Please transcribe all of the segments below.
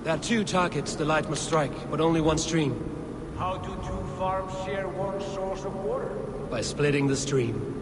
There are two targets the light must strike, but only one stream. How do two farms share one source of water? By splitting the stream.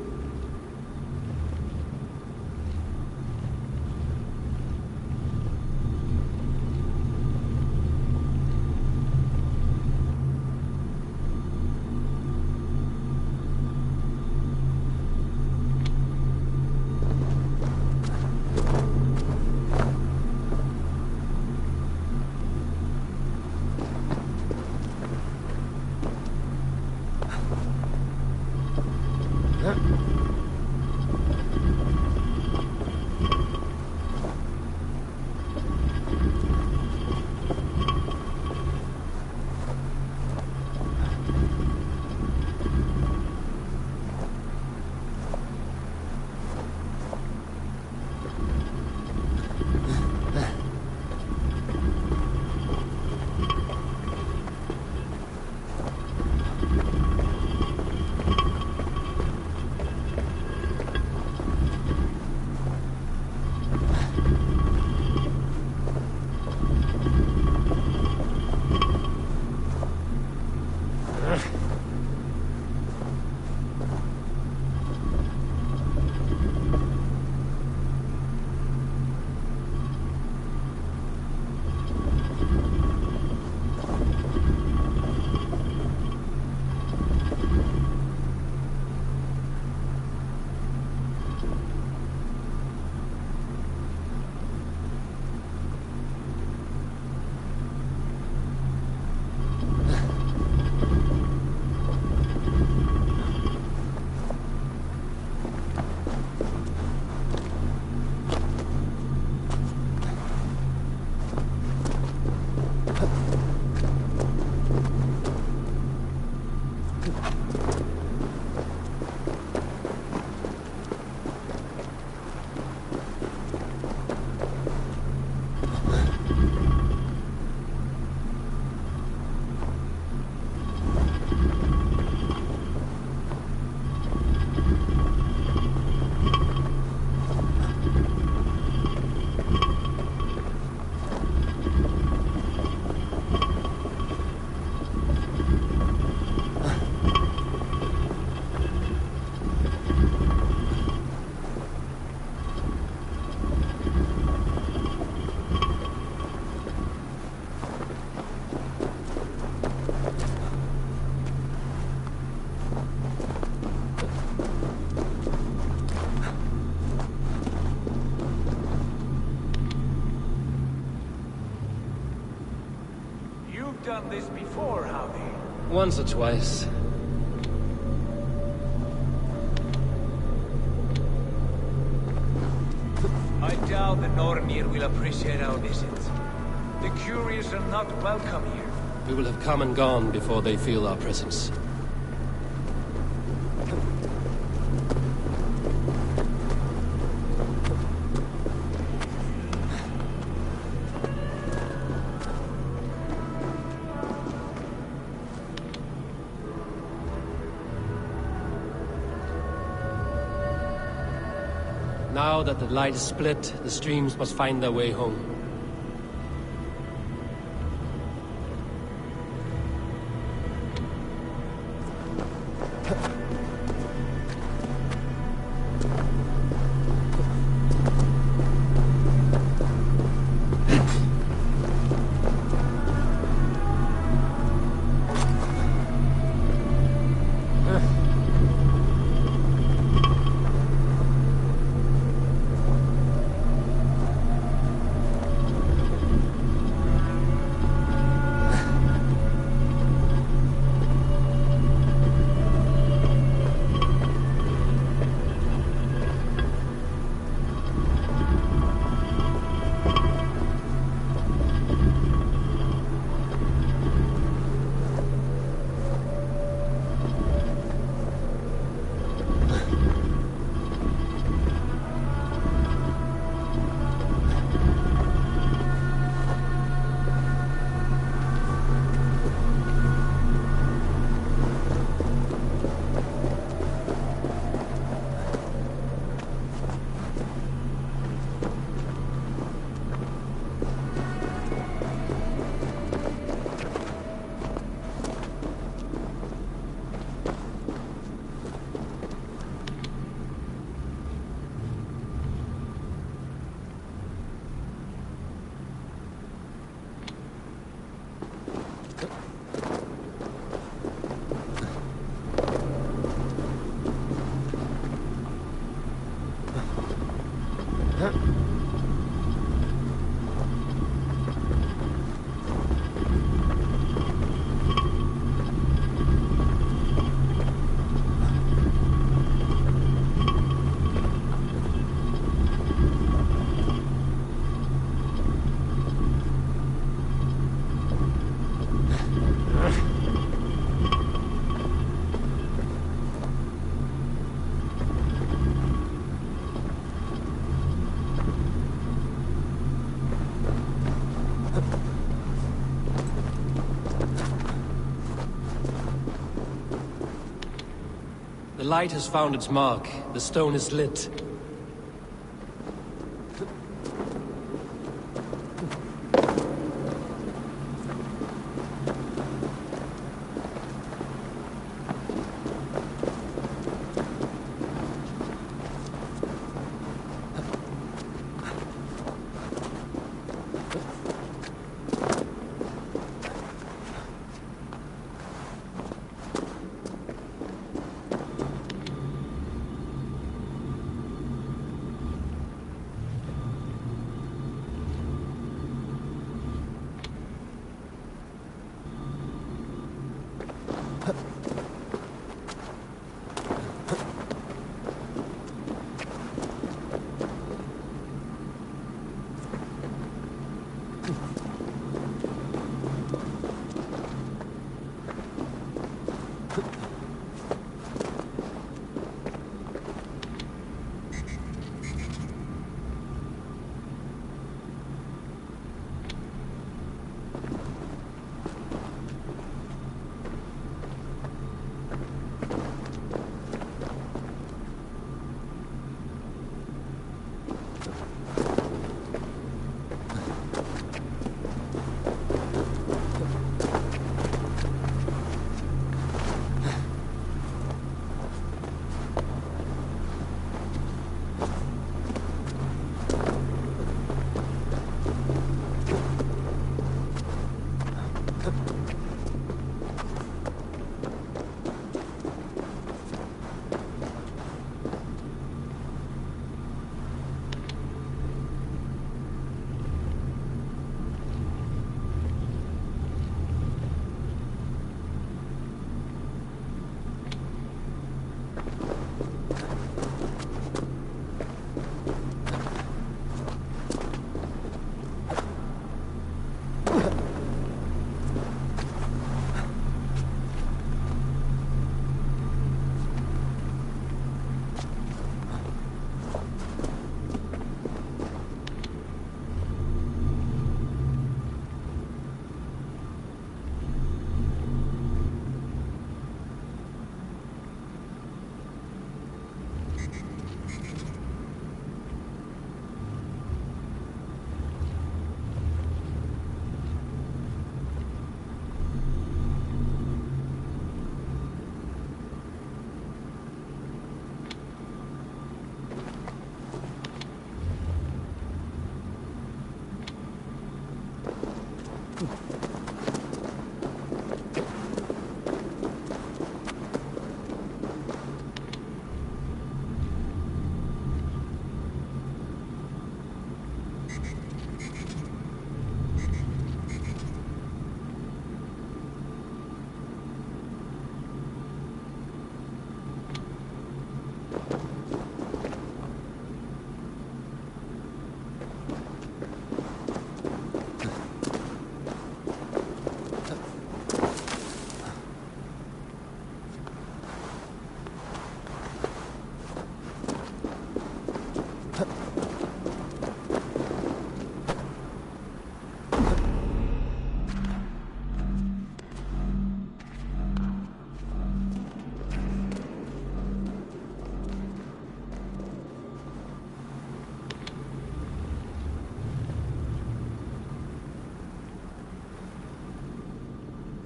Done this before, Howdy? Once or twice. I doubt the Nornir will appreciate our visit. The curious are not welcome here. We will have come and gone before they feel our presence. Now that the light is split, the streams must find their way home. The light has found its mark. The stone is lit.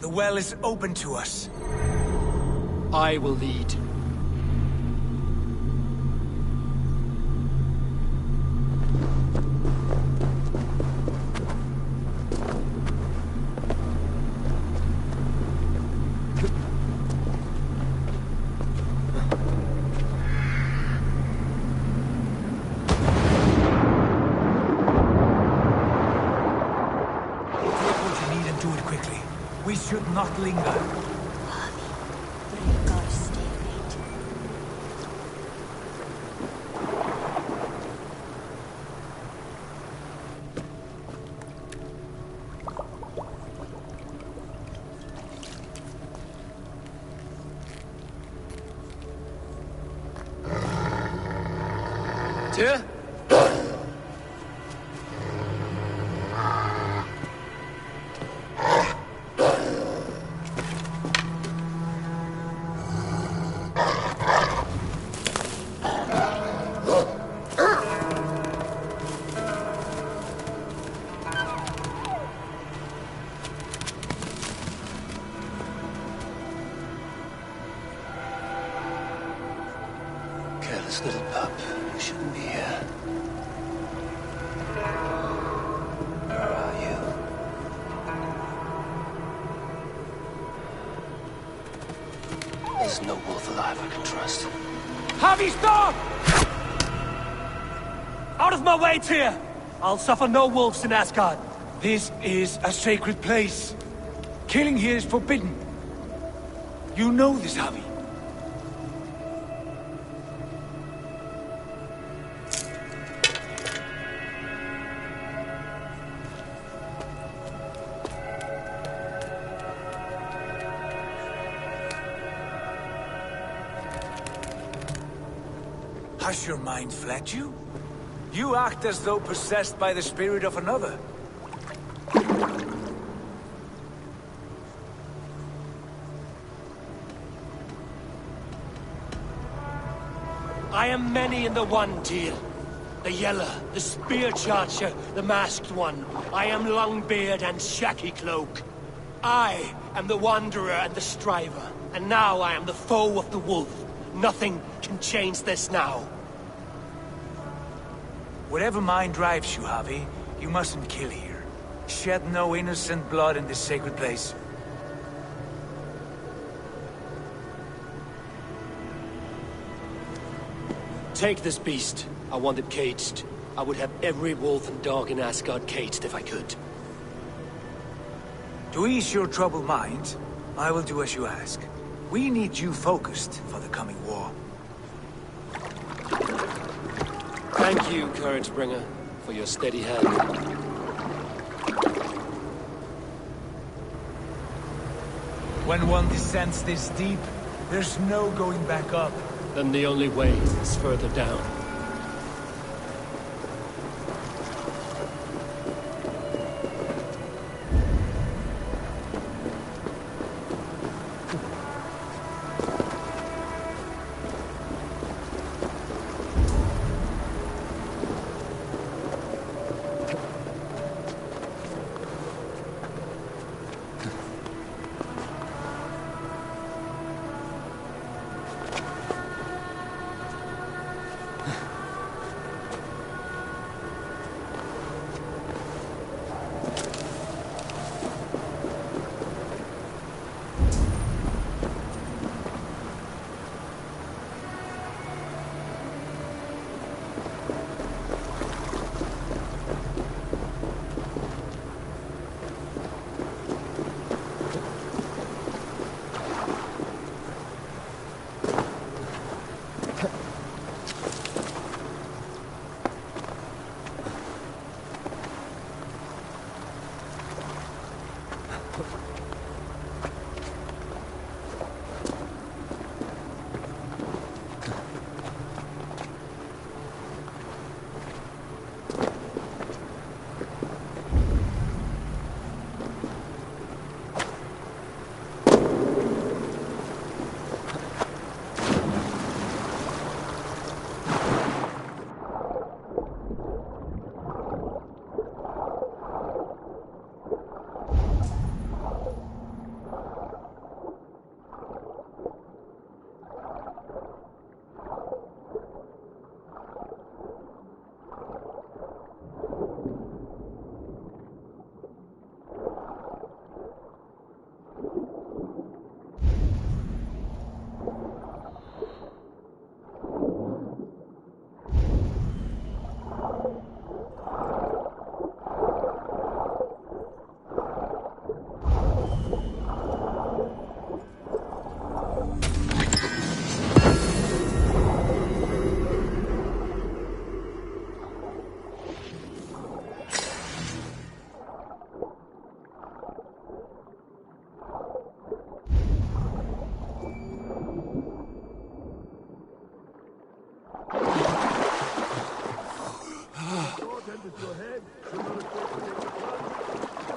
The well is open to us. I will lead. We should not linger. But you gotta stay late. Tyr? Careless little pup. You shouldn't be here. Where are you? There's no wolf alive I can trust. Javi, stop! Out of my way, Tyr! I'll suffer no wolves in Asgard. This is a sacred place. Killing here is forbidden. You know this, Javi. Has your mind fled you? You act as though possessed by the spirit of another. I am many in the one, Tyr. The Yeller, the Spear Charger, the Masked One. I am Longbeard and Shaky Cloak. I am the Wanderer and the Striver. And now I am the foe of the Wolf. Nothing can change this now. Whatever mind drives you, Javi, you mustn't kill here. Shed no innocent blood in this sacred place. Take this beast. I want it caged. I would have every wolf and dog in Asgard caged if I could. To ease your troubled mind, I will do as you ask. We need you focused for the coming war. Thank you, Couragebringer, for your steady hand. When one descends this deep, there's no going back up. Then the only way is further down.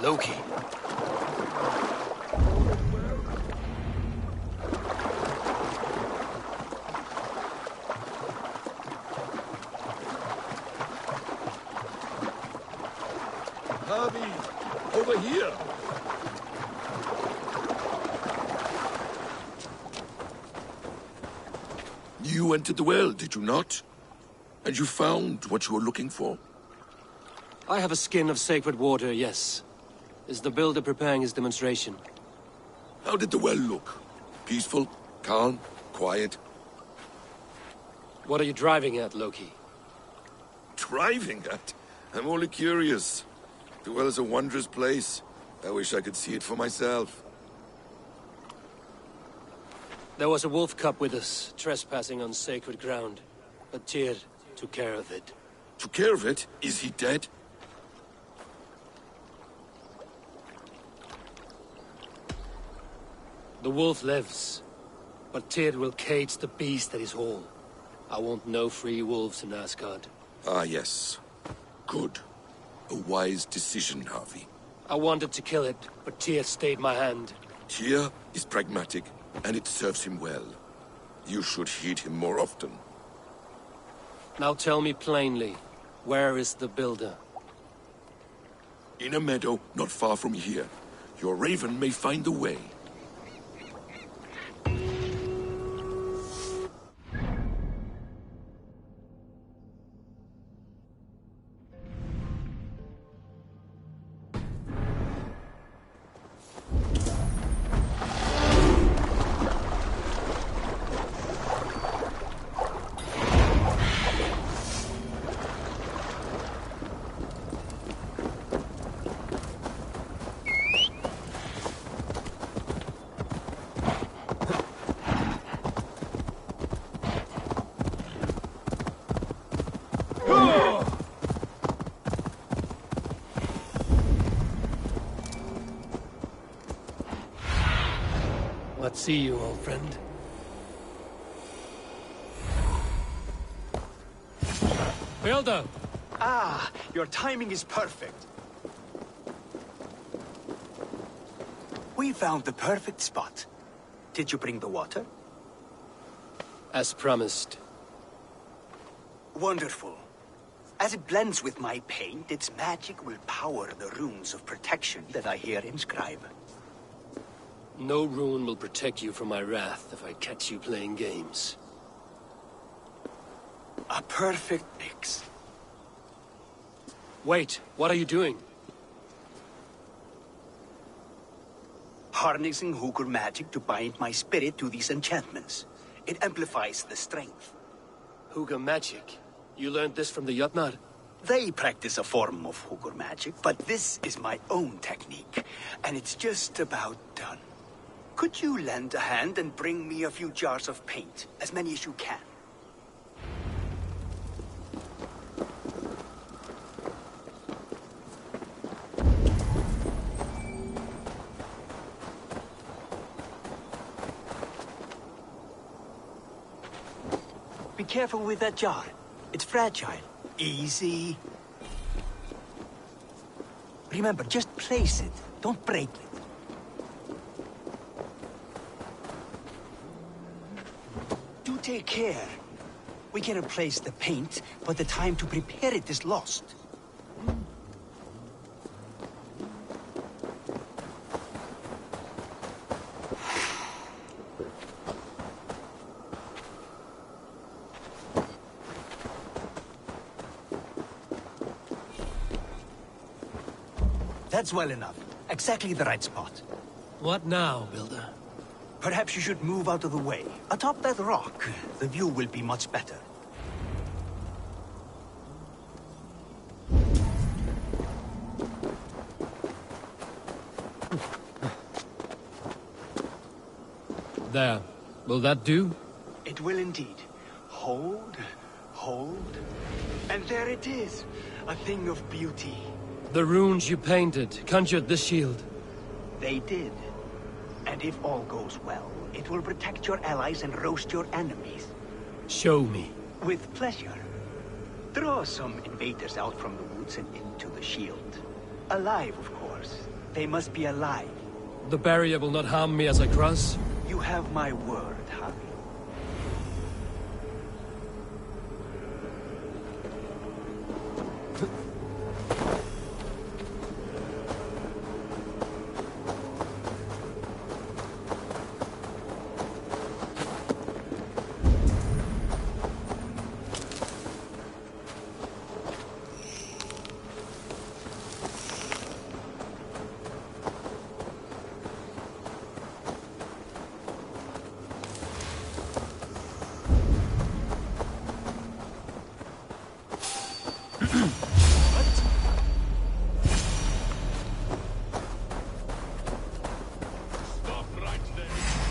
Loki. Harvey, over here. You entered the well, did you not? And you found what you were looking for? I have a skin of sacred water, yes. Is the builder preparing his demonstration? How did the well look? Peaceful? Calm? Quiet? What are you driving at, Loki? Driving at? I'm only curious. The well is a wondrous place. I wish I could see it for myself. There was a wolf cub with us, trespassing on sacred ground. But Tyr took care of it. Took care of it? Is he dead? The wolf lives, but Tyr will cage the beast at his hall. I want no free wolves in Asgard. Ah, yes. Good. A wise decision, Harvey. I wanted to kill it, but Tyr stayed my hand. Tyr is pragmatic, and it serves him well. You should heed him more often. Now tell me plainly, where is the builder? In a meadow not far from here. Your raven may find the way. Let's see you, old friend. Builder! Ah, your timing is perfect. We found the perfect spot. Did you bring the water? As promised. Wonderful. As it blends with my paint, its magic will power the runes of protection that I here inscribe. No rune will protect you from my wrath if I catch you playing games. A perfect mix. Wait, what are you doing? Harnessing Hooker magic to bind my spirit to these enchantments. It amplifies the strength. Hooker magic? You learned this from the Jotnar? They practice a form of Hooker magic, but this is my own technique, and it's just about done. Could you lend a hand and bring me a few jars of paint? As many as you can. Be careful with that jar. It's fragile. Easy. Remember, just place it. Don't break it. Do take care. We can replace the paint, but the time to prepare it is lost. That's well enough. Exactly the right spot. What now, Builder? Perhaps you should move out of the way. Atop that rock, the view will be much better. There. Will that do? It will indeed. Hold, hold, and there it is. A thing of beauty. The runes you painted conjured the shield. They did. And if all goes well, it will protect your allies and roast your enemies. Show me. With pleasure. Draw some invaders out from the woods and into the shield. Alive, of course. They must be alive. The barrier will not harm me as I cross? You have my word, Harry.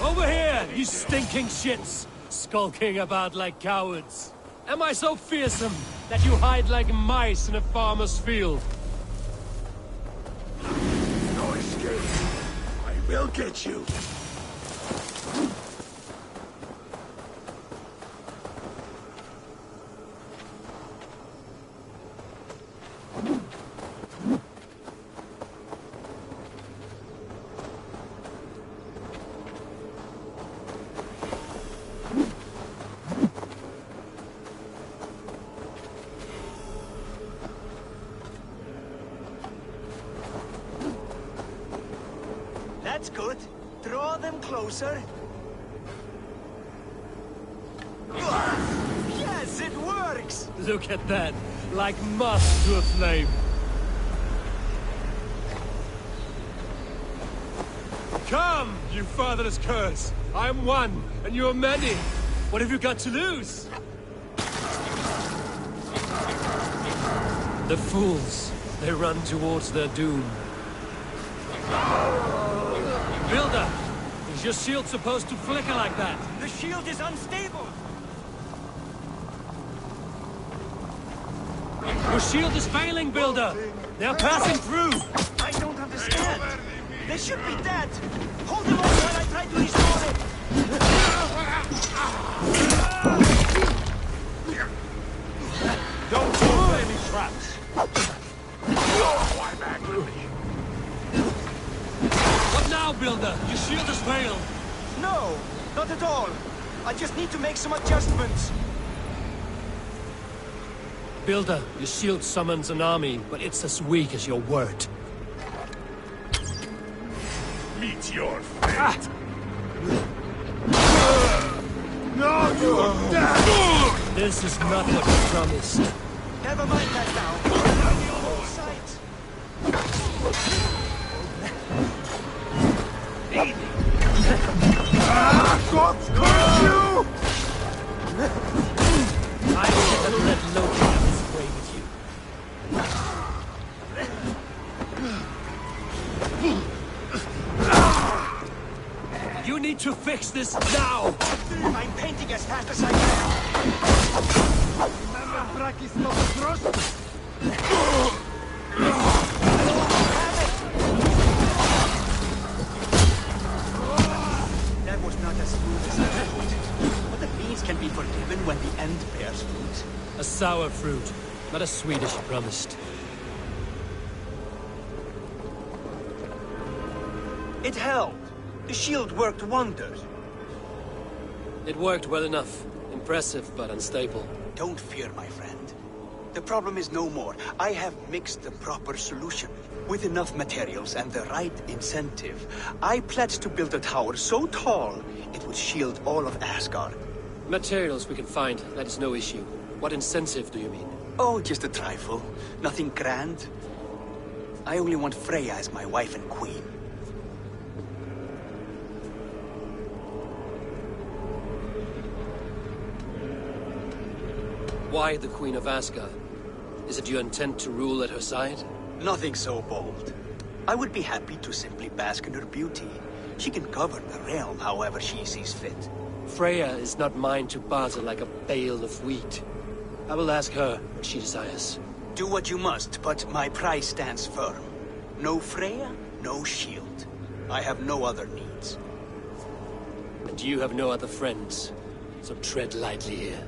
Over here, you stinking shits! Skulking about like cowards. Am I so fearsome that you hide like mice in a farmer's field? No escape. I will get you. That's good. Draw them closer. Yes, it works! Look at that, like moth to a flame. Come, you fatherless curse! I'm one, and you're many. What have you got to lose? The fools, they run towards their doom. Builder, is your shield supposed to flicker like that? The shield is unstable! Your shield is failing, Builder! They're passing through! I don't understand. They should be dead. Hold them off while I try to restore it. Don't throw any traps! What now, Builder? Your shield has failed! No, not at all. I just need to make some adjustments. Builder, your shield summons an army, but it's as weak as your word. Meet your fate. No, you're dead! This is not what you promised. Never mind that now. Hold sight. God curse you! I should have let Loki have his way with you. You need to fix this now! I'm painting as fast as I can. Remember Braki's Novotrost? That was not as smooth as I hoped. But the beans can be forgiven when the end bears fruit. A sour fruit, not as sweet as you promised. It held. The shield worked wonders. It worked well enough. Impressive, but unstable. Don't fear, my friend. The problem is no more. I have mixed the proper solution. With enough materials and the right incentive, I pledge to build a tower so tall, it would shield all of Asgard. Materials we can find, that is no issue. What incentive do you mean? Oh, just a trifle. Nothing grand. I only want Freya as my wife and queen. Why the Queen of Asgard? Is it your intent to rule at her side? Nothing so bold. I would be happy to simply bask in her beauty. She can govern the realm however she sees fit. Freya is not mine to barter like a bale of wheat. I will ask her what she desires. Do what you must, but my price stands firm. No Freya, no shield. I have no other needs. And you have no other friends, so tread lightly here.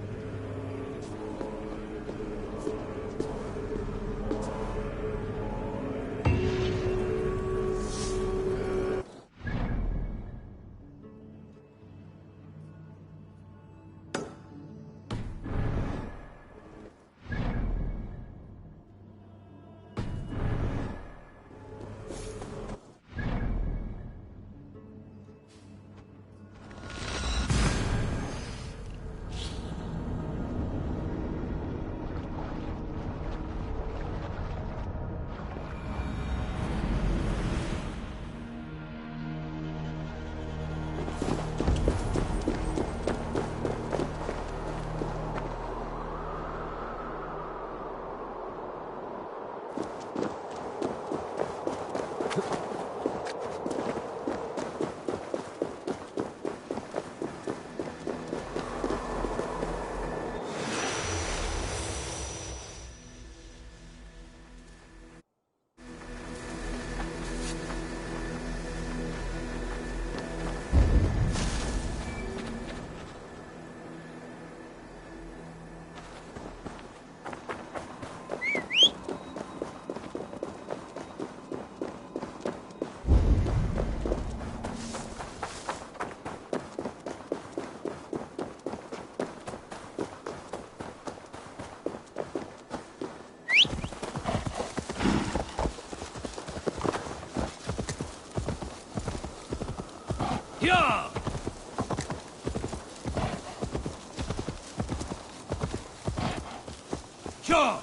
Yeah! Yeah!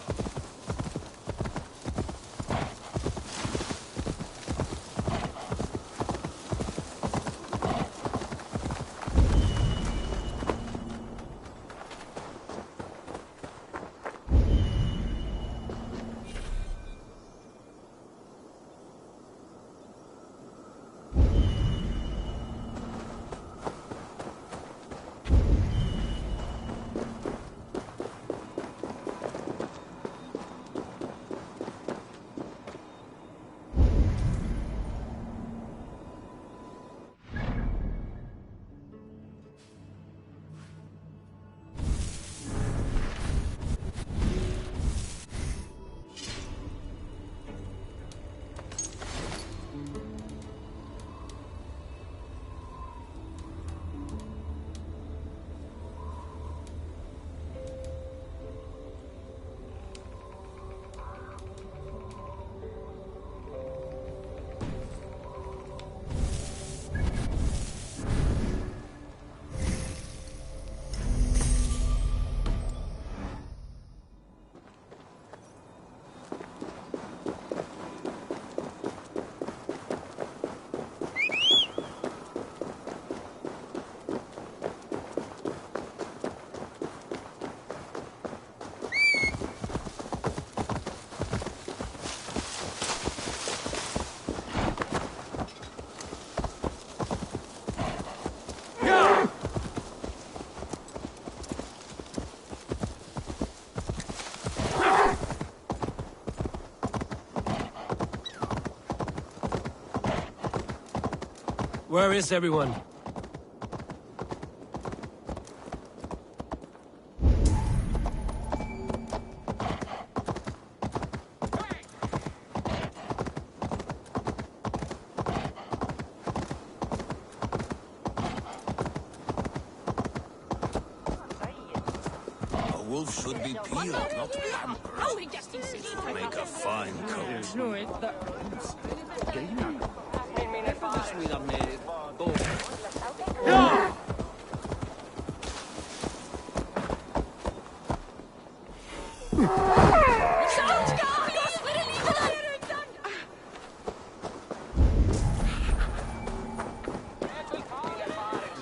Where is everyone? A wolf should be peeled, not pampered. Make a fine coat.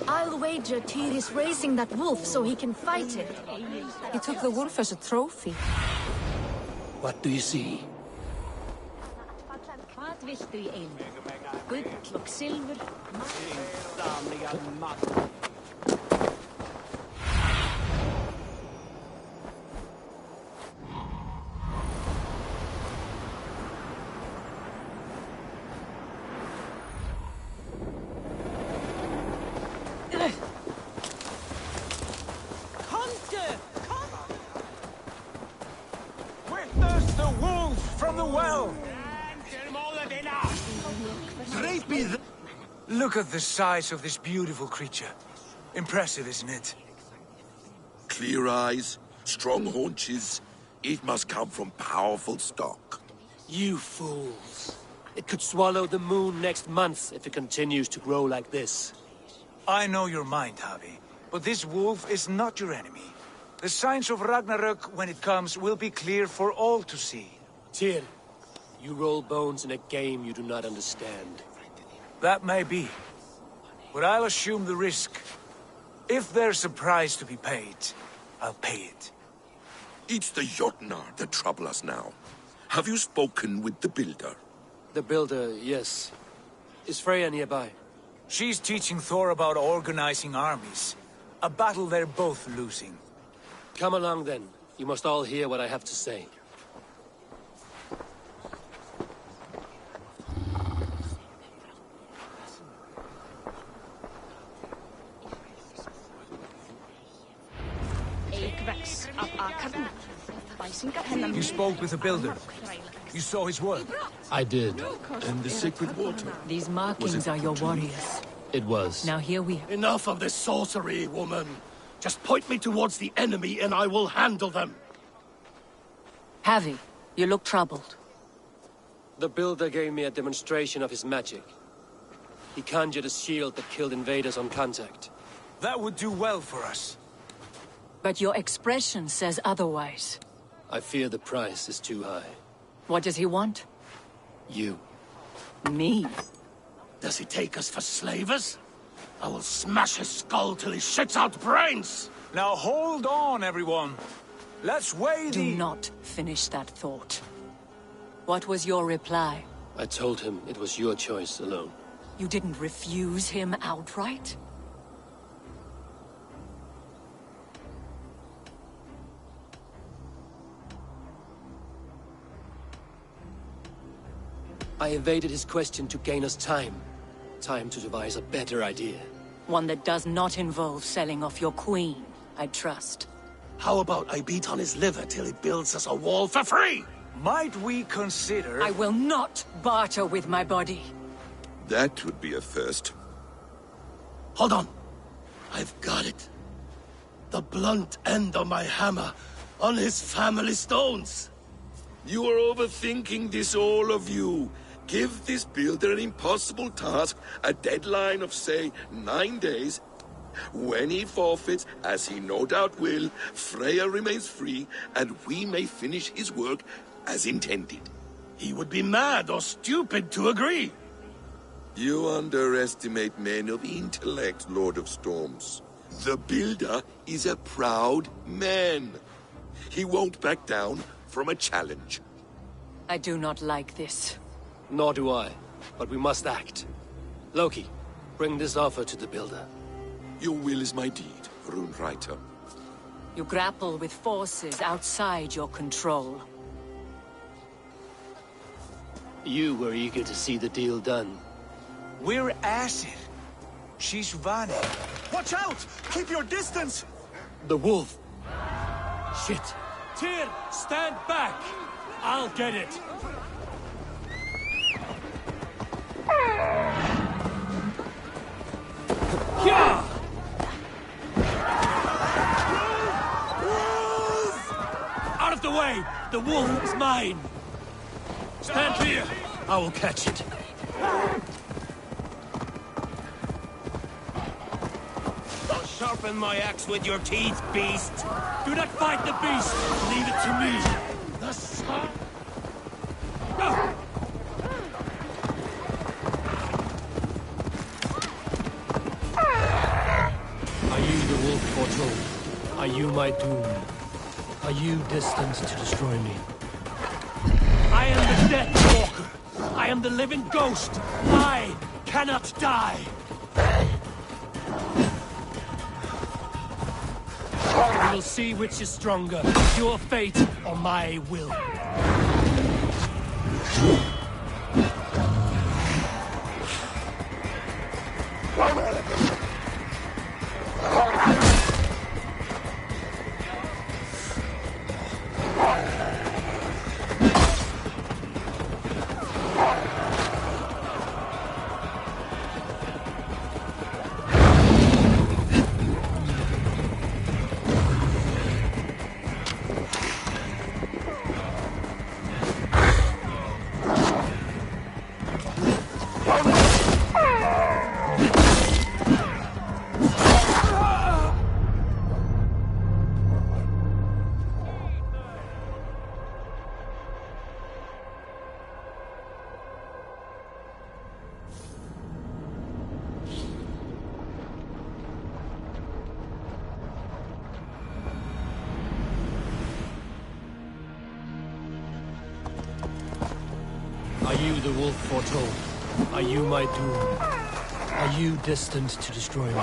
I'll wager Tyr is raising that wolf so he can fight it. He took the wolf as a trophy. What do you see? Hvað viltu í einu? Gull og silfur. Witness the wolf from the well! Look at the size of this beautiful creature. Impressive, isn't it? Clear eyes, strong haunches. It must come from powerful stock. You fools. It could swallow the moon next month if it continues to grow like this. I know your mind, Javi, but this wolf is not your enemy. The signs of Ragnarök, when it comes, will be clear for all to see. Tyr, you roll bones in a game you do not understand. That may be, but I'll assume the risk. If there's a price to be paid, I'll pay it. It's the Jotnar that trouble us now. Have you spoken with the builder? The builder, yes. Is Freya nearby? She's teaching Thor about organizing armies. A battle they're both losing. Come along then. You must all hear what I have to say. You spoke with the builder. You saw his work. I did. And the sacred water? These markings are your warriors. It was. Now here we... Enough of this sorcery, woman. Just point me towards the enemy and I will handle them. Javi, you look troubled. The builder gave me a demonstration of his magic. He conjured a shield that killed invaders on contact. That would do well for us. But your expression says otherwise. I fear the price is too high. What does he want? You. Me? Does he take us for slavers? I will smash his skull till he shits out brains! Now hold on, everyone. Let's weigh Do not finish that thought. What was your reply? I told him it was your choice alone. You didn't refuse him outright? I evaded his question to gain us time. Time to devise a better idea. One that does not involve selling off your queen, I trust. How about I beat on his liver till he builds us a wall for free? Might we consider... I will not barter with my body. That would be a first. Hold on. I've got it. The blunt end of my hammer on his family stones. You are overthinking this, all of you. Give this builder an impossible task, a deadline of, say, 9 days. When he forfeits, as he no doubt will, Freya remains free, and we may finish his work as intended. He would be mad or stupid to agree. You underestimate men of intellect, Lord of Storms. The builder is a proud man. He won't back down from a challenge. I do not like this. Nor do I, but we must act. Loki, bring this offer to the builder. Your will is my deed, Runewriter. You grapple with forces outside your control. You were eager to see the deal done. We're acid. She's Vani. Watch out! Keep your distance! The wolf. Shit. Tyr, stand back! I'll get it. Yeah! Out of the way! The wolf is mine! Stand clear! I will catch it. I'll sharpen my axe with your teeth, beast. Do not fight the beast! Leave it to me! The sun... Ah! Are you the wolf foretold? Are you my doom? Are you destined to destroy me? I am the Death Walker. I am the living ghost. I cannot die. We will see which is stronger, your fate or my will. Are you the wolf foretold? Are you my doom? Are you destined to destroy me?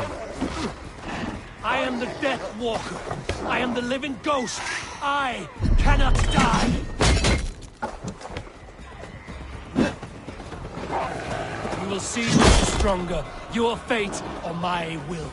I am the Death Walker. I am the living ghost. I cannot die. We will see which is stronger, your fate or my will.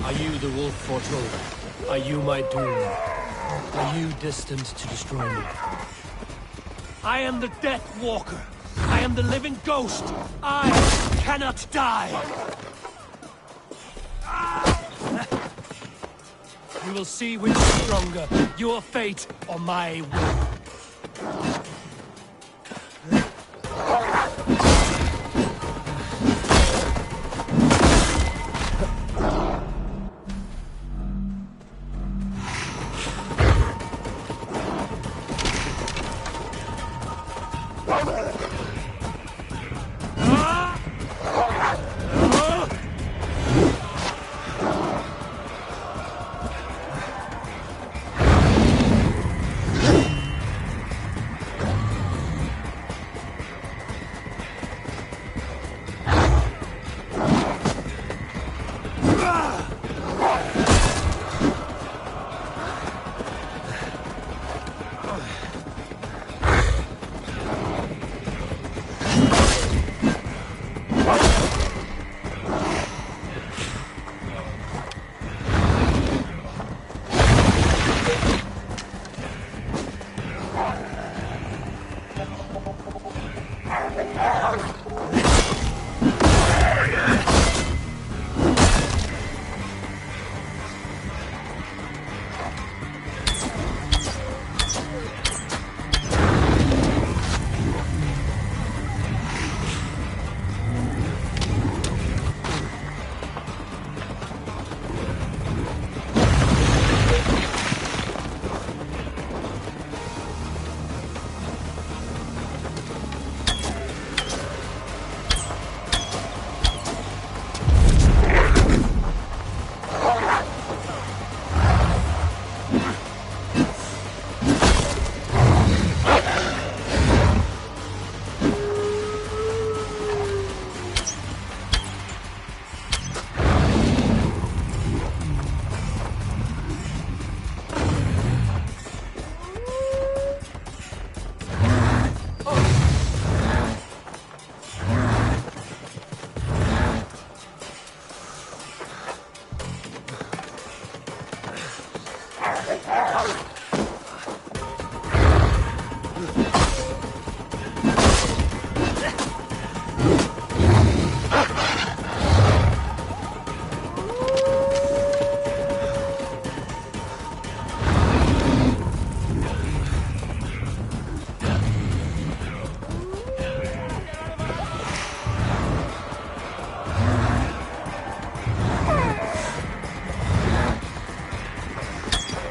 Are you the wolf foretold? Are you my doom? Are you destined to destroy me? I am the Death Walker. I am the living ghost. I cannot die. We will see which is stronger, your fate or my will.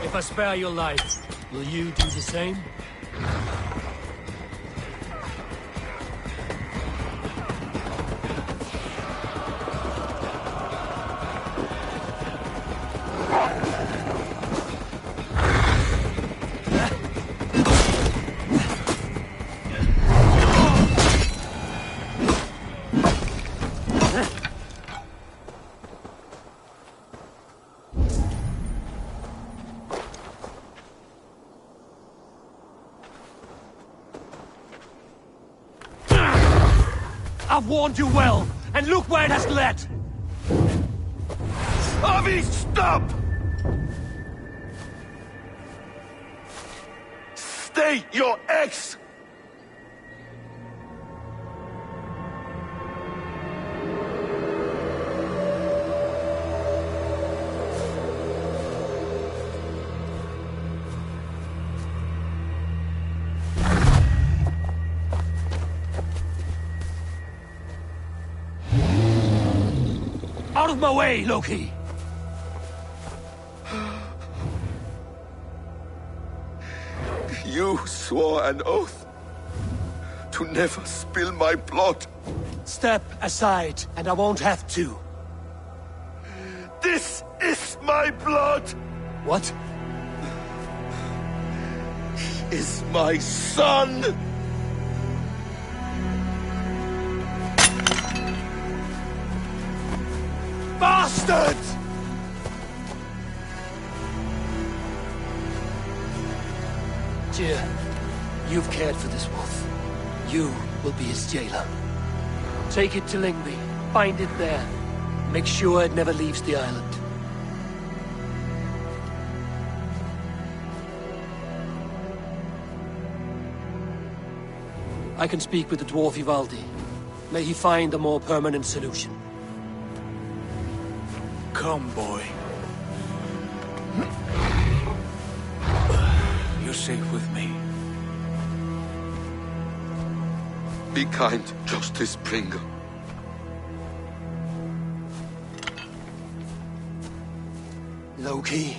If I spare your life, will you do the same? I've warned you well, and look where it has led! Avi, stop! Stay your ex! Out of my way, Loki! You swore an oath to never spill my blood. Step aside, and I won't have to. This is my blood! What? He is my son! Bastard! Tyr, you've cared for this wolf. You will be his jailer. Take it to Lingby. Find it there. Make sure it never leaves the island. I can speak with the dwarf Ivaldi. May he find a more permanent solution. Come, boy. You're safe with me. Be kind, Justice Pringle. Loki,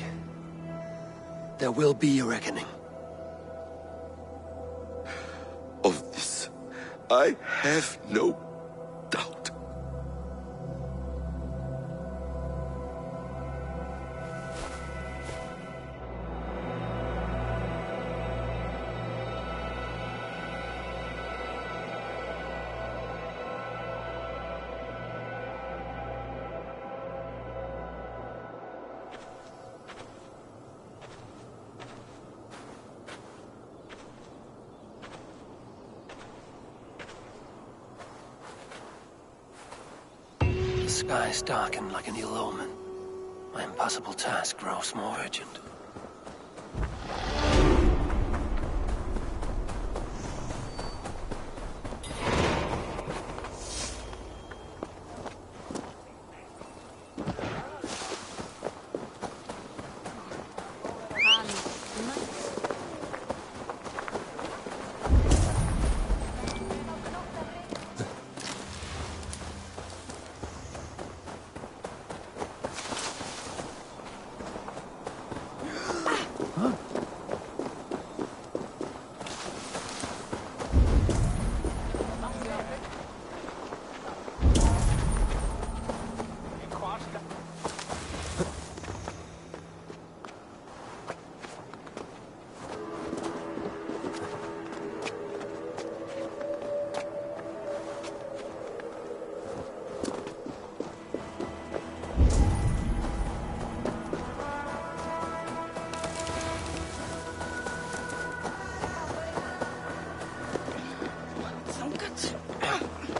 there will be a reckoning. Of this, I have no doubt. The skies darken like an ill omen. My impossible task grows more urgent.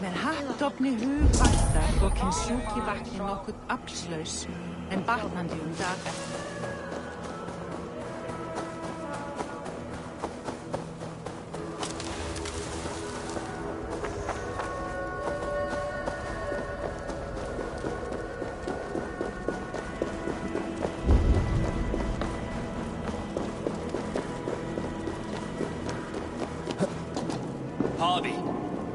Men hattofni hugvartar og kyn sjúki vatni nokkuð aflslaus en batnandi daga. Harvey,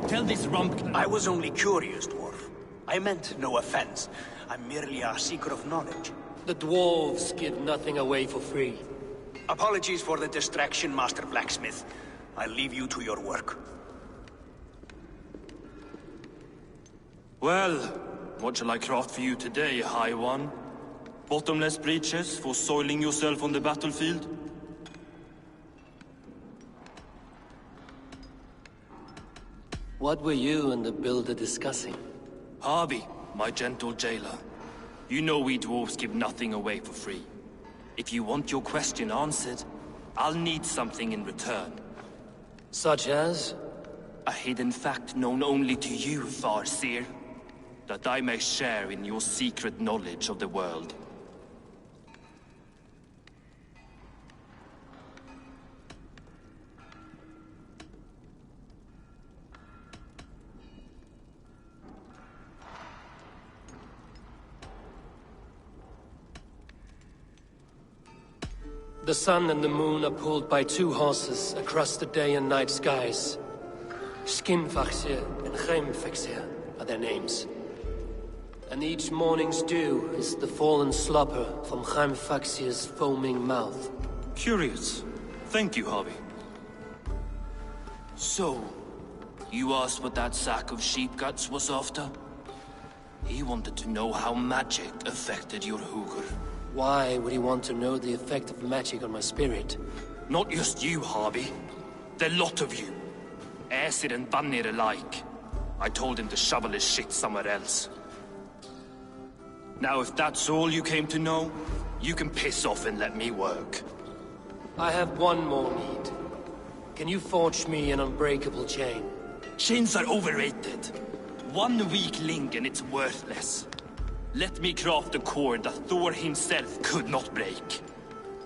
tell this rump... I was only curious, dwarf. I meant no offense. I'm merely a seeker of knowledge. The dwarves give nothing away for free. Apologies for the distraction, Master Blacksmith. I'll leave you to your work. Well, what shall I craft for you today, High One? Bottomless breeches for soiling yourself on the battlefield? What were you and the builder discussing? Harvey, my gentle jailer. You know we dwarves give nothing away for free. If you want your question answered, I'll need something in return. Such as? A hidden fact known only to you, Farseer. That I may share in your secret knowledge of the world. The sun and the moon are pulled by two horses across the day and night skies. Skinfaxir and Heimfaxir are their names. And each morning's dew is the fallen slobber from Heimfaxir's foaming mouth. Curious. Thank you, Harvey. So, you asked what that sack of sheep guts was after? He wanted to know how magic affected your hugr. Why would he want to know the effect of magic on my spirit? Not just you, Harvey. The lot of you. Aesir and Vanir alike. I told him to shovel his shit somewhere else. Now, if that's all you came to know, you can piss off and let me work. I have one more need. Can you forge me an unbreakable chain? Chains are overrated. One weak link and it's worthless. Let me craft a cord that Thor himself could not break.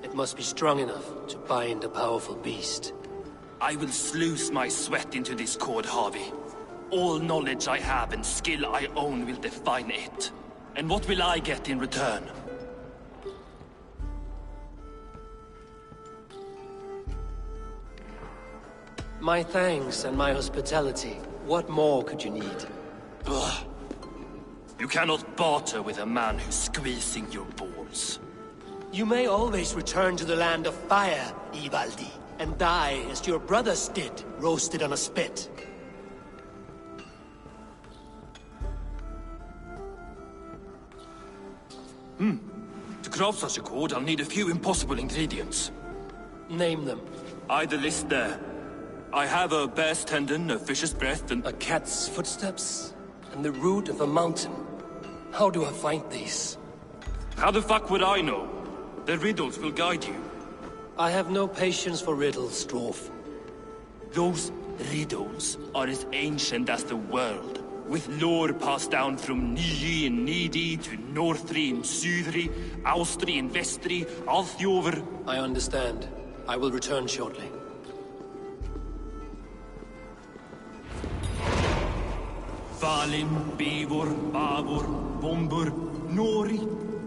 It must be strong enough to bind a powerful beast. I will sluice my sweat into this cord, Harvey. All knowledge I have and skill I own will define it. And what will I get in return? My thanks and my hospitality. What more could you need? Ugh. You cannot barter with a man who's squeezing your balls. You may always return to the land of fire, Ivaldi, and die as your brothers did, roasted on a spit. To craft such a cord, I'll need a few impossible ingredients. Name them. The list there. I have a bear's tendon, a fish's breath, and... A cat's footsteps, and the root of a mountain. How do I find these? How the fuck would I know? The riddles will guide you. I have no patience for riddles, Strof. Those riddles are as ancient as the world, with lore passed down from Niji and Nidi to Northri and Sudri, Austri and Vestri, Althjover. I understand. I will return shortly. Valim, Bivor, Bavor, Bombur, Nori,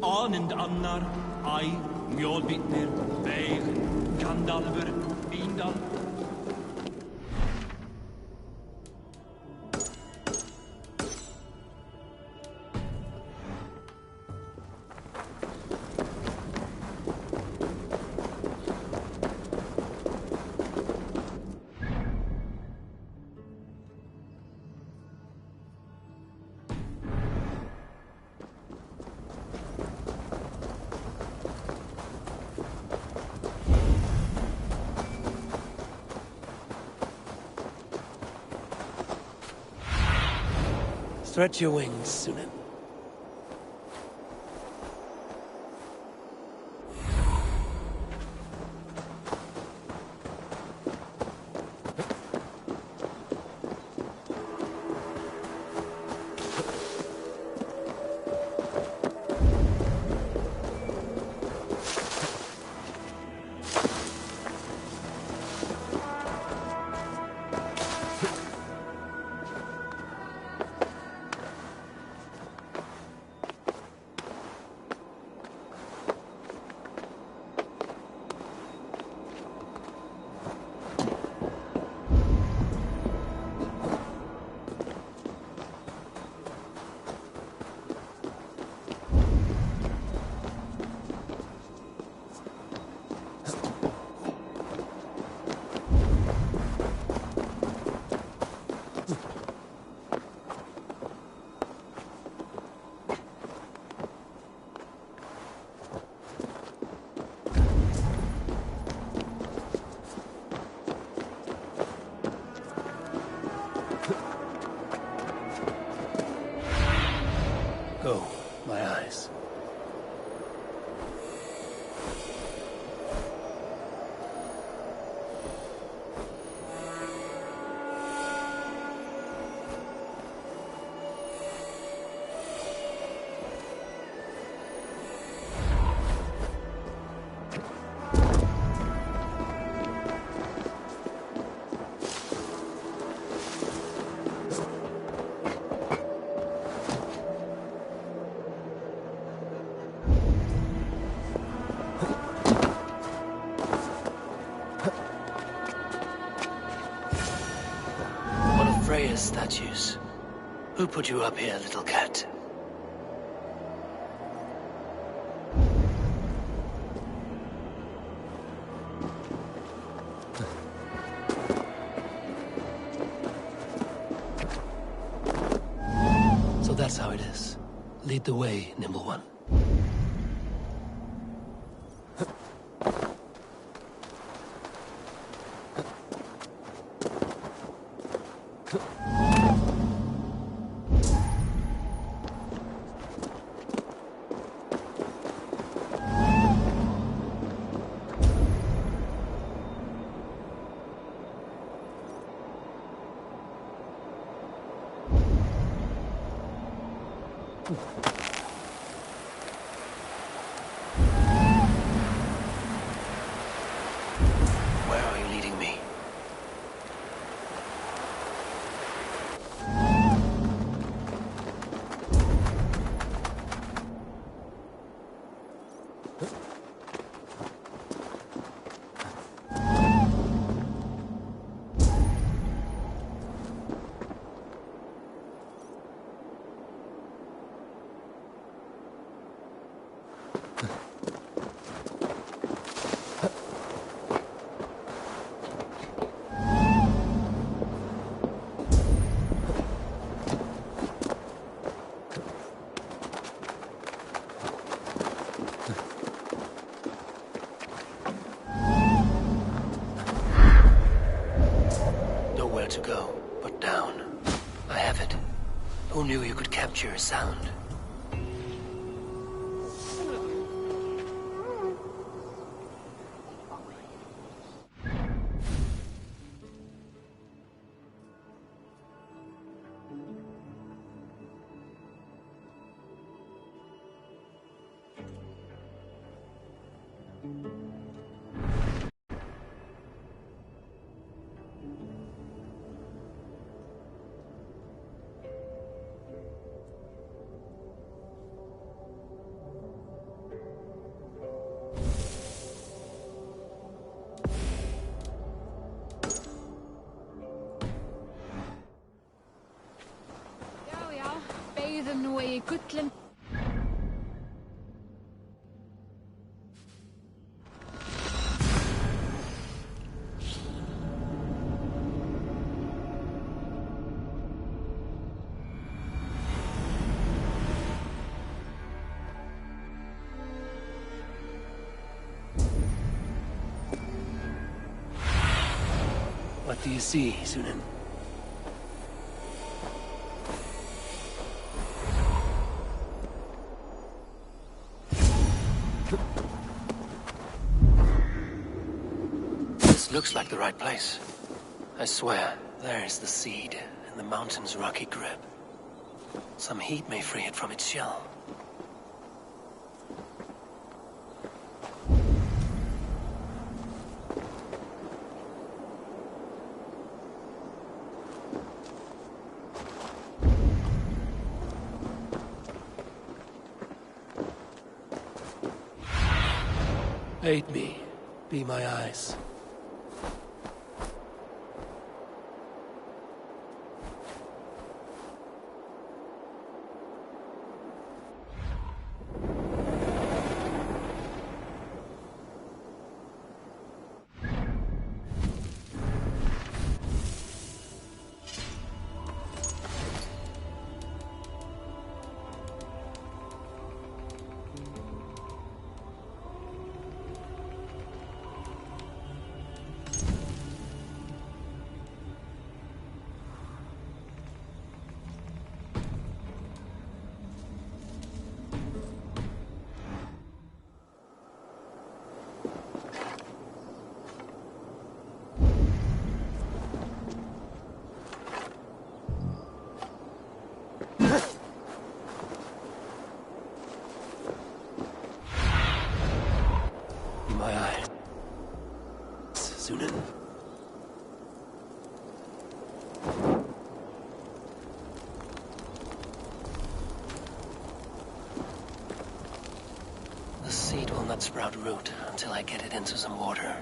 Anand Annar, Ai, Mjolbitner, Veig, Gandalver, Vindal. Stretch your wings, Sunan. Go, my eyes. Freya's statues. Who put you up here, little cat? So that's how it is. Lead the way, nimble one. Where are you leading me? Nowhere to go but down. I have it. Who knew you could capture a sound? Beigðum nú í gullin. What do you see, Sunan? This looks like the right place. I swear, there's the seed in the mountain's rocky grip. Some heat may free it from its shell. Aid me. Be my eyes. My eye. Sunan. The seed will not sprout root until I get it into some water.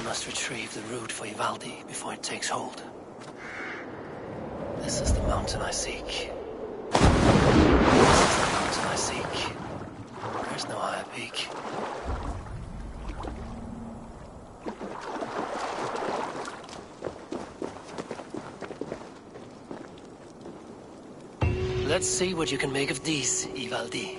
Must retrieve the root for Ivaldi before it takes hold. This is the mountain I seek. This is the mountain I seek. There's no higher peak. Let's see what you can make of these, Ivaldi.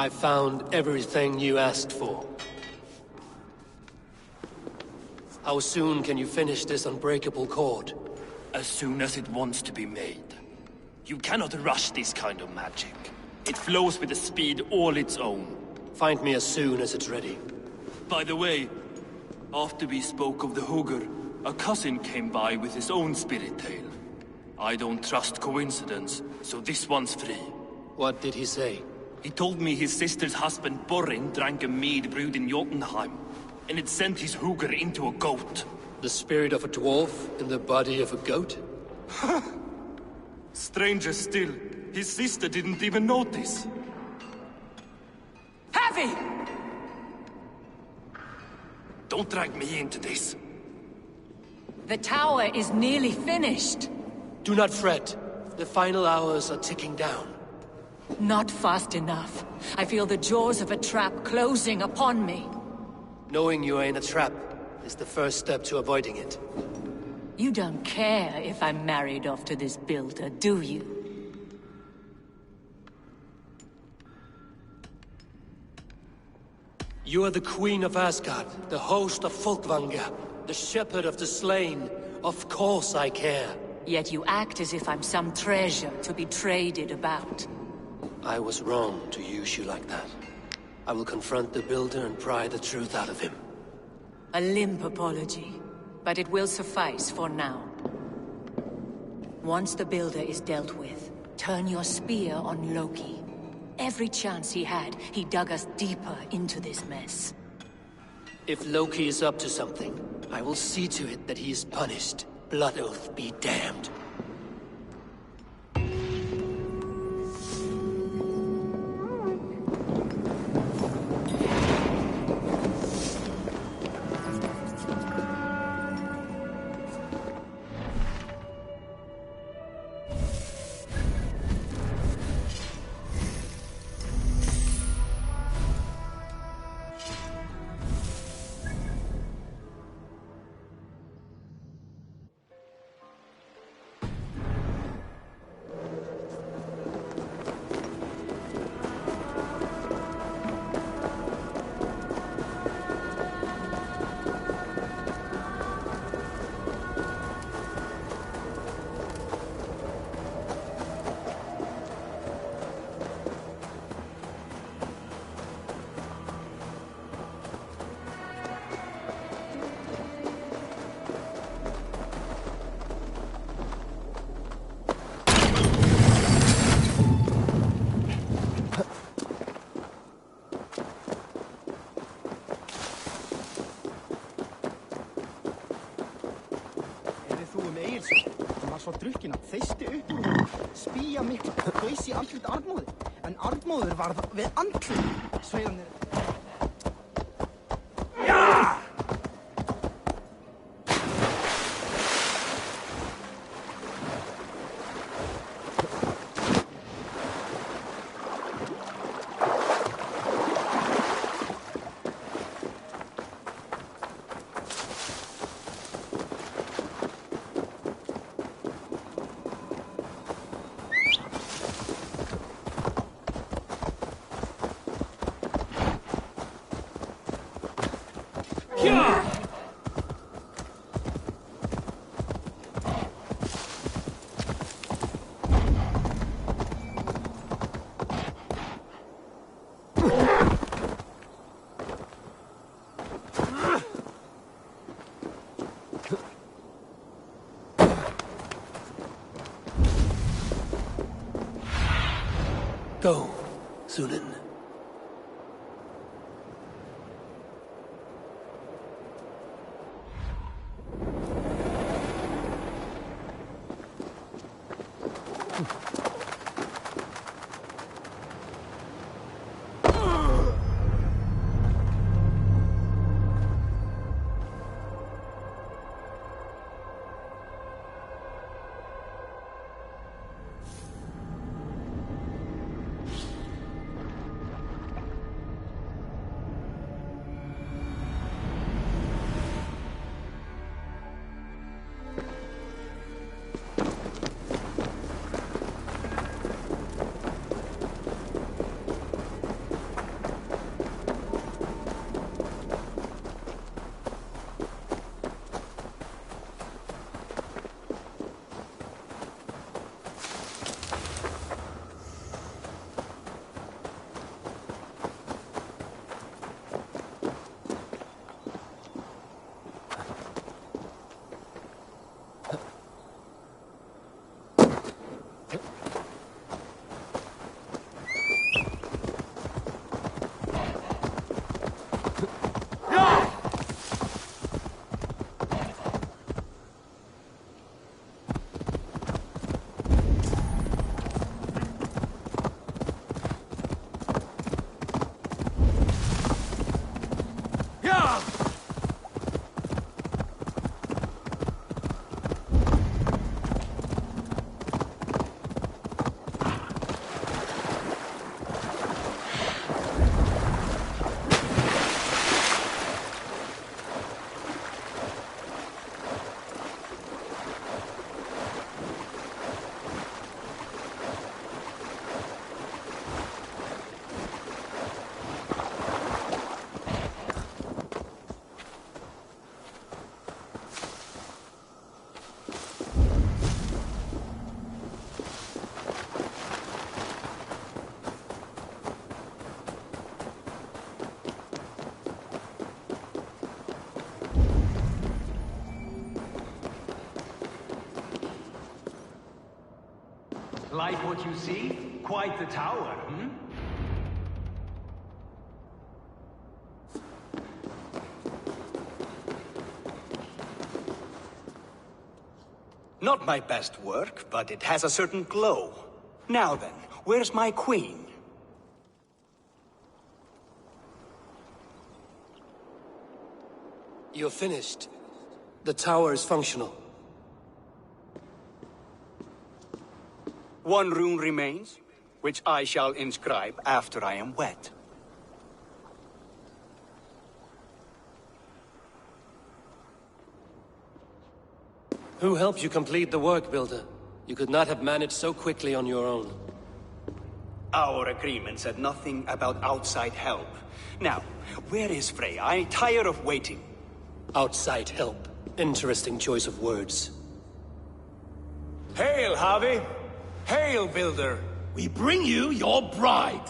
I found everything you asked for. How soon can you finish this unbreakable cord? As soon as it wants to be made. You cannot rush this kind of magic. It flows with a speed all its own. Find me as soon as it's ready. By the way, after we spoke of the Hugr, a cousin came by with his own spirit tale. I don't trust coincidence, so this one's free. What did he say? He told me his sister's husband Borin drank a mead brewed in Jotunheim, and it sent his Hugr into a goat. The spirit of a dwarf in the body of a goat? Stranger still, his sister didn't even notice. Heavy! Don't drag me into this. The tower is nearly finished. Do not fret. The final hours are ticking down. Not fast enough. I feel the jaws of a trap closing upon me. Knowing you are in a trap is the first step to avoiding it. You don't care if I'm married off to this builder, do you? You are the Queen of Asgard, the host of Folkvanga, the shepherd of the slain. Of course I care. Yet you act as if I'm some treasure to be traded about. I was wrong to use you like that. I will confront the builder and pry the truth out of him. A limp apology, but it will suffice for now. Once the builder is dealt with, turn your spear on Loki. Every chance he had, he dug us deeper into this mess. If Loki is up to something, I will see to it that he is punished. Blood Oath be damned. Svo drukkin að þeisti upp úr honum, spýja miklu, gaus í andlit Arnmóður, en Arnmóður varð við andlit, sveiðanir. Go, Sunan. like what you see? Quite the tower, hmm? Not my best work, but it has a certain glow. Now then, where's my queen? You're finished. The tower is functional. One rune remains, which I shall inscribe after I am wet. Who helped you complete the work, Builder? You could not have managed so quickly on your own. Our agreement said nothing about outside help. Now, where is Freya? I'm tired of waiting. Outside help. Interesting choice of words. Hail, Javi! Hail, Builder! We bring you your bride.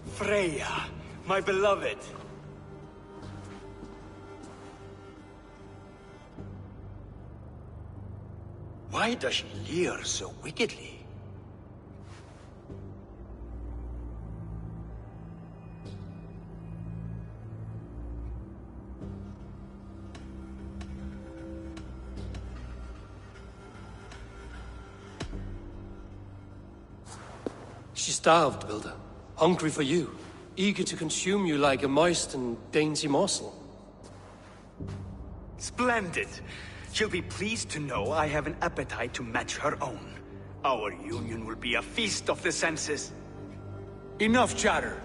Freya, my beloved. Why does she leer so wickedly? She's starved, Builder. Hungry for you. Eager to consume you like a moist and dainty morsel. Splendid. She'll be pleased to know I have an appetite to match her own. Our union will be a feast of the senses. Enough chatter.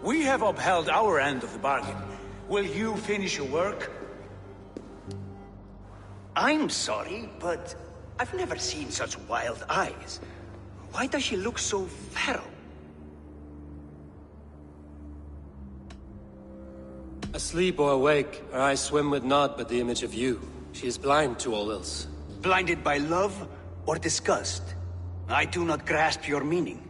We have upheld our end of the bargain. Will you finish your work? I'm sorry, but I've never seen such wild eyes. Why does she look so feral? Asleep or awake, her eyes swim with naught but the image of you. She is blind to all else. Blinded by love or disgust? I do not grasp your meaning.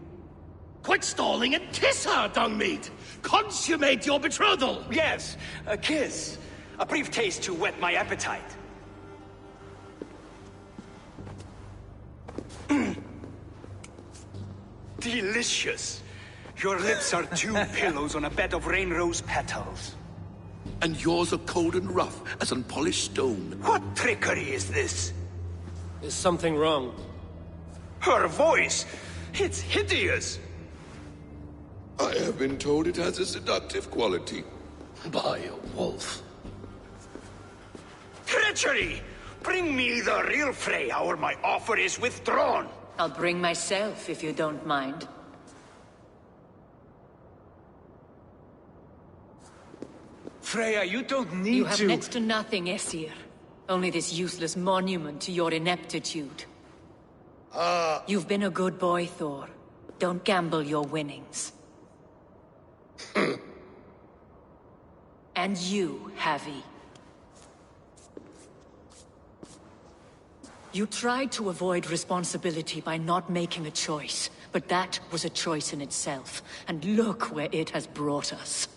Quit stalling and kiss her, Dungmeat! Consummate your betrothal! Yes, a kiss. A brief taste to whet my appetite. Delicious. Your lips are two pillows on a bed of rain rose petals. And yours are cold and rough as unpolished stone. What trickery is this? Is something wrong? Her voice! It's hideous! I have been told it has a seductive quality. By a wolf. Treachery! Bring me the real Freya or my offer is withdrawn! I'll bring myself if you don't mind. Freya, you don't need to... You have next to nothing, Aesir. Only this useless monument to your ineptitude. You've been a good boy, Thor. Don't gamble your winnings. And you, Havi. You tried to avoid responsibility by not making a choice, but that was a choice in itself, and look where it has brought us.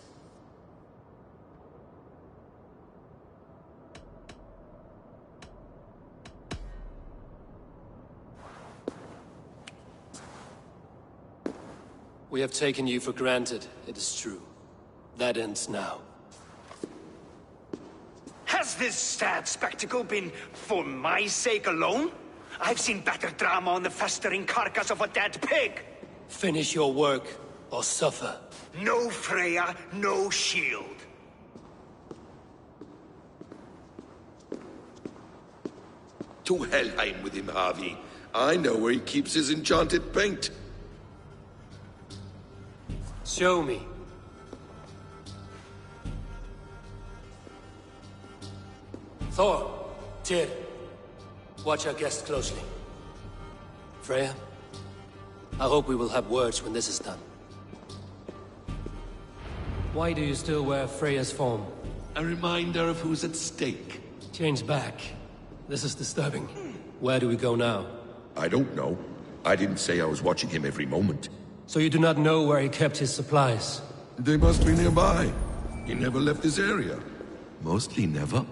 We have taken you for granted, it is true. That ends now. Has this sad spectacle been for my sake alone? I've seen better drama on the festering carcass of a dead pig! Finish your work, or suffer. No Freya, no shield. To Helheim with him, Harvey. I know where he keeps his enchanted paint. Show me. Thor, Tyr, watch our guest closely. Freya, I hope we will have words when this is done. Why do you still wear Freya's form? A reminder of who's at stake. Change back. This is disturbing. Where do we go now? I don't know. I didn't say I was watching him every moment. So you do not know where he kept his supplies? They must be nearby. He never left this area. Mostly never.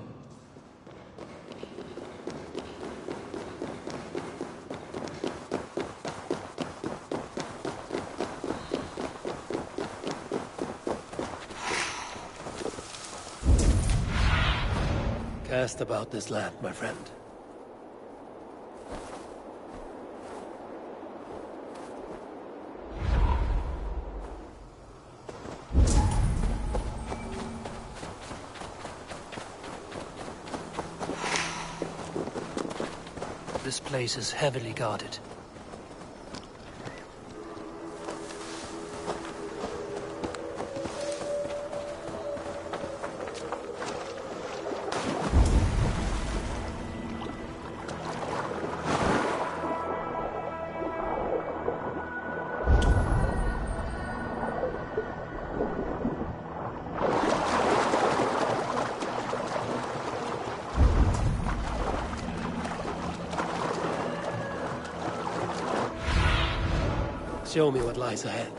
Cast about this land, my friend. This place is heavily guarded. Show me what lies ahead.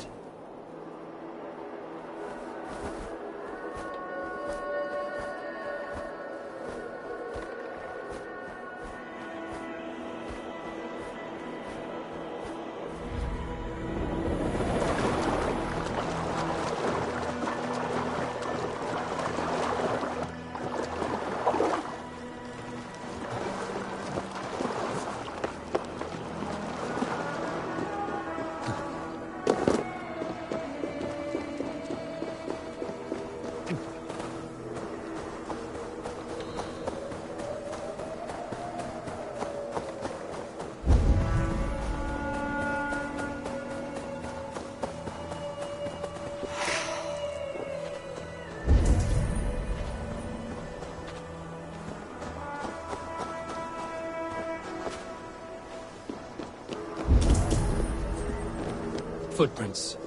Footprints.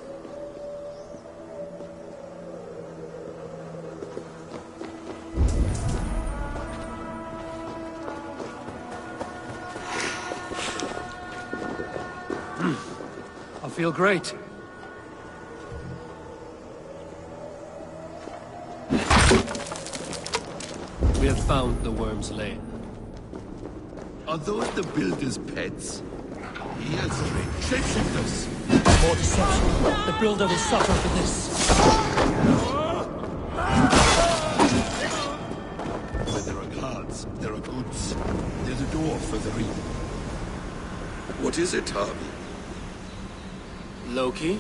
I feel great. We have found the worm's lair. Are those the builder's pets? He has trained shapeshifters. More deception. The builder will suffer for this. Where there are cards, there are goods. There's a door further in. What is it, Harvey? Loki,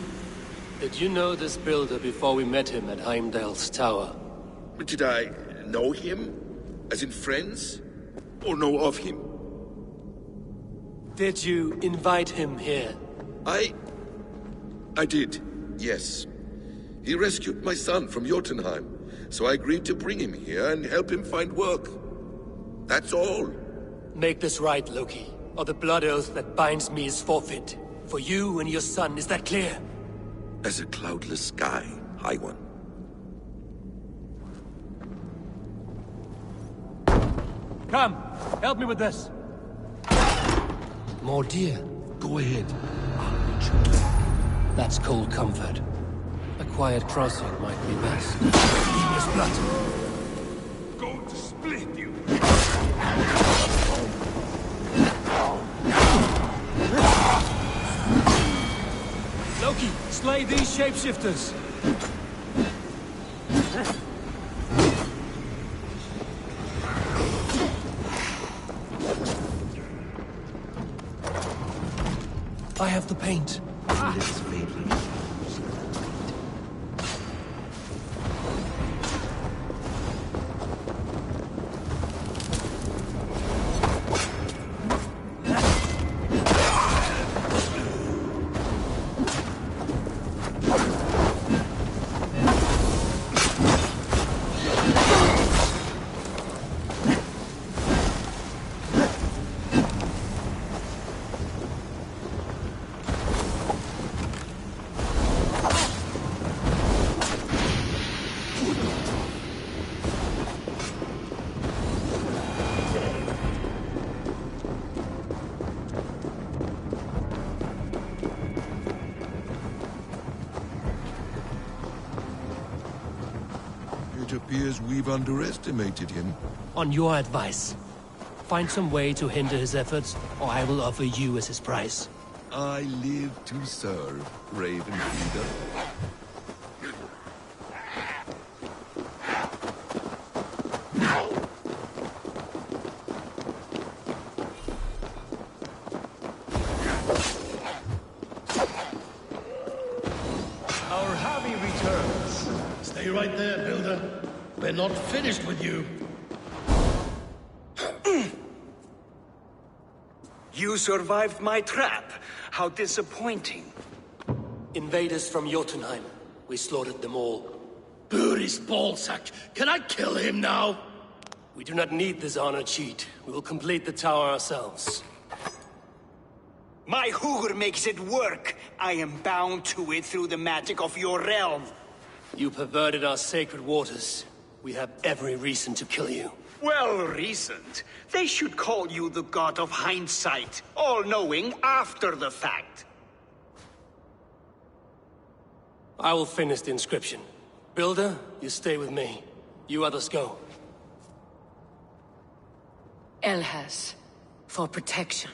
did you know this builder before we met him at Heimdall's tower? Did I know him? As in friends? Or know of him? Did you invite him here? I did, yes. He rescued my son from Jotunheim, so I agreed to bring him here and help him find work. That's all. Make this right, Loki, or the blood oath that binds me is forfeit. For you and your son, is that clear? As a cloudless sky, High One. Come, help me with this. More deer. Go ahead. That's cold comfort. A quiet crossing might be best. Evil's blood. Going to split you. Loki, slay these shapeshifters. I have the paint. Let's fade. It appears we've underestimated him. On your advice, find some way to hinder his efforts, or I will offer you as his price. I live to serve, Ravenfeeder. turns. Stay right there, Builder. We're not finished with you. You survived my trap. How disappointing. Invaders from Jotunheim. We slaughtered them all. Buri's ballsack. Can I kill him now? We do not need this honor cheat. We will complete the tower ourselves. My Hugr makes it work. I am bound to it through the magic of your realm. You perverted our sacred waters. We have every reason to kill you. Well reasoned. They should call you the god of hindsight, all-knowing after the fact. I will finish the inscription. Builder, you stay with me. You others go. Elhas, for protection.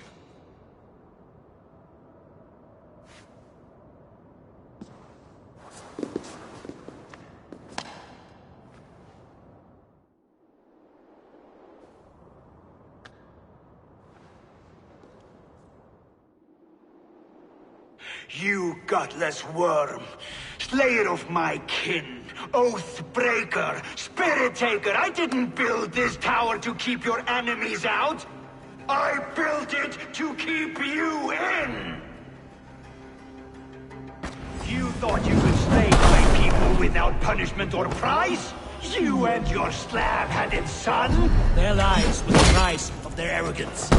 You gutless worm, slayer of my kin, oath breaker, spirit taker, I didn't build this tower to keep your enemies out. I built it to keep you in. You thought you could slay my people without punishment or prize? You and your slab-headed son? Their lives were the price of their arrogance.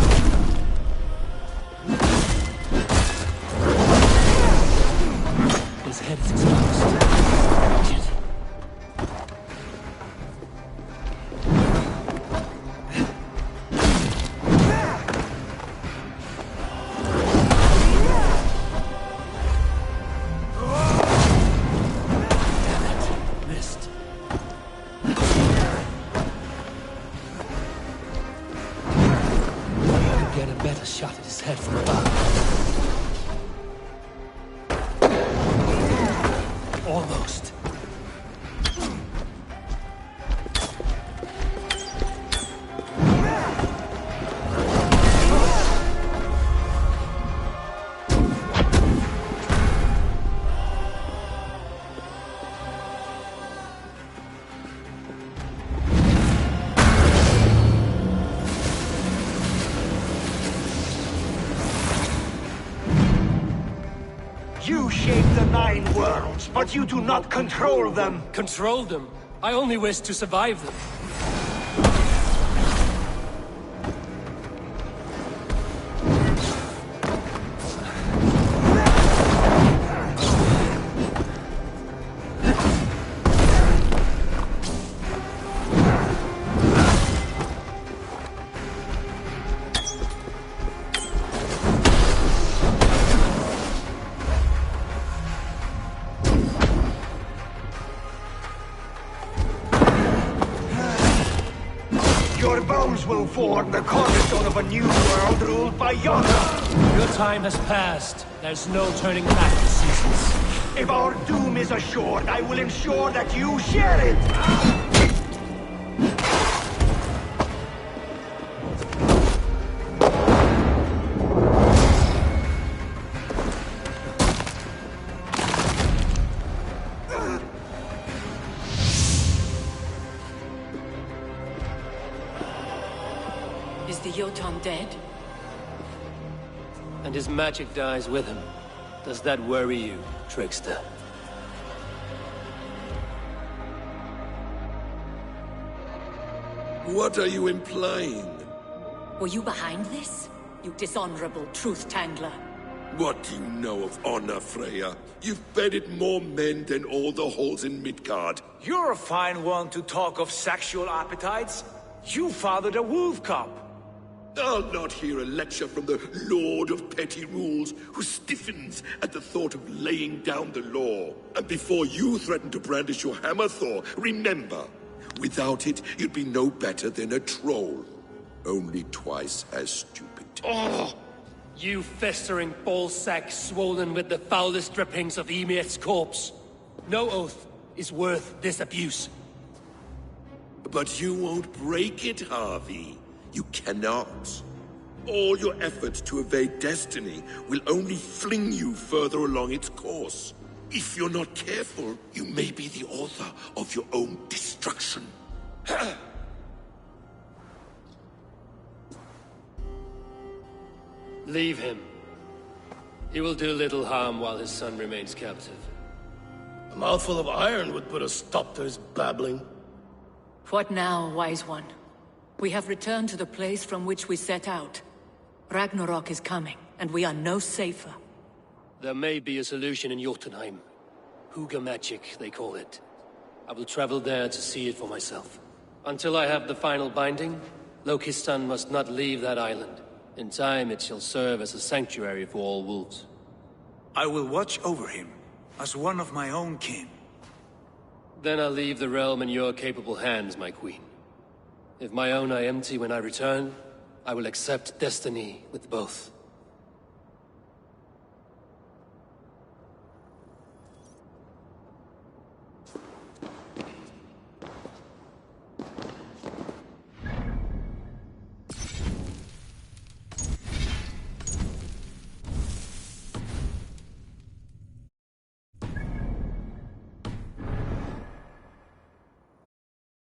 His head is exposed. Missed. Get a better shot at his head from above. Almost. You shape the 9 worlds, but you do not control them. Control them? I only wish to survive them. Your bones will form the cornerstone of a new world ruled by Yona. Your time has passed. There's no turning back the seasons. If our doom is assured, I will ensure that you share it. Is the Jotun dead? And his magic dies with him. Does that worry you, trickster? What are you implying? Were you behind this? You dishonorable truth-tangler. What do you know of honor, Freya? You've bedded more men than all the halls in Midgard. You're a fine one to talk of sexual appetites. You fathered a wolf cub. I'll not hear a lecture from the Lord of Petty Rules, who stiffens at the thought of laying down the law. And before you threaten to brandish your hammer, Thor, remember, without it, you'd be no better than a troll. Only twice as stupid. Oh! You festering ballsack swollen with the foulest drippings of Ymir's corpse. No oath is worth this abuse. But you won't break it, Harvey. You cannot. All your efforts to evade destiny will only fling you further along its course. If you're not careful, you may be the author of your own destruction. Leave him. He will do little harm while his son remains captive. A mouthful of iron would put a stop to his babbling. What now, wise one? We have returned to the place from which we set out. Ragnarok is coming, and we are no safer. There may be a solution in Jotunheim. Hugger magic, they call it. I will travel there to see it for myself. Until I have the final binding, Loki's son must not leave that island. In time, it shall serve as a sanctuary for all wolves. I will watch over him, as one of my own kin. Then I'll leave the realm in your capable hands, my queen. If my own are empty when I return, I will accept destiny with both.